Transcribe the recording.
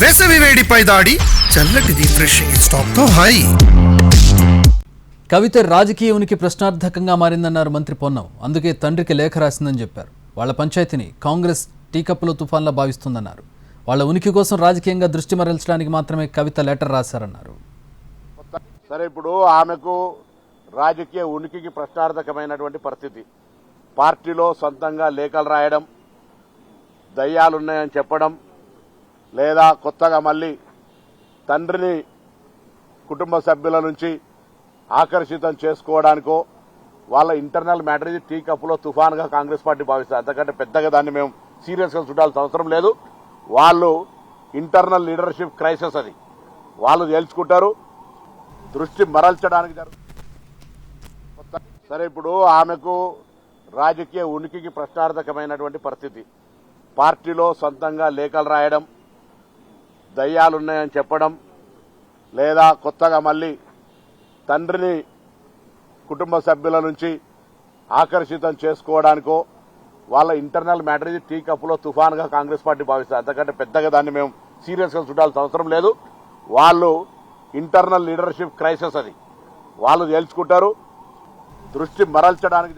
వేసవి వేడిపై దాడి చల్లటి రిఫ్రెషింగ్ స్టాక్ తో హై. కవిత రాజకీయ ఉనికి ప్రశ్నార్థకంగా మారిందన్నారు మంత్రి పొన్నం. అందుకే తండ్రికి లేఖ రాసిందని చెప్పారు. వాళ్ళ పంచాయతీని కాంగ్రెస్ టీకప్పులో తుఫాన్లా భావిస్తుందన్నారు. వాళ్ళ ఉనికి కోసం రాజకీయంగా దృష్టి మరల్చడానికి మాత్రమే కవిత లెటర్ రాశారన్నారు. సరే, ఇప్పుడు ఆమెకు రాజకీయ ఉనికికి ప్రశ్నార్థకమైనటువంటి పరిస్థితి. పార్టీలో సొంతంగా లేఖలు రాయడం, దయ్యాలున్నాయని చెప్పడం, లేదా కొత్తగా మళ్ళీ తండ్రిని కుటుంబ సభ్యుల నుంచి ఆకర్షితం చేసుకోవడానికో వాళ్ళ ఇంటర్నల్ మ్యాటర్ ఇది టీ కప్పులో తుఫాన్గా కాంగ్రెస్ పార్టీ భావిస్తారు. అంతకంటే పెద్దగా దాన్ని మేము సీరియస్గా చూడాల్సిన అవసరం లేదు. వాళ్ళు ఇంటర్నల్ లీడర్షిప్ క్రైసిస్, అది వాళ్ళు తేల్చుకుంటారు. దృష్టి మరల్చడానికి సరే, ఇప్పుడు ఆమెకు రాజకీయ ఉనికికి ప్రశ్నార్థకమైనటువంటి పరిస్థితి. పార్టీలో సొంతంగా లేఖలు రాయడం, దయ్యాలున్నాయని చెప్పడం, లేదా కొత్తగా మళ్ళీ తండ్రిని కుటుంబ సభ్యుల నుంచి ఆకర్షితం చేసుకోవడానికో వాళ్ళ ఇంటర్నల్ మ్యాటర్ ఇది టీ కప్పులో తుఫాన్గా కాంగ్రెస్ పార్టీ భావిస్తారు. అంతకంటే పెద్దగా దాన్ని మేము సీరియస్గా చూడాల్సిన అవసరం లేదు. వాళ్ళు ఇంటర్నల్ లీడర్షిప్ క్రైసిస్, అది వాళ్ళు తేల్చుకుంటారు. దృష్టి మరల్చడానికి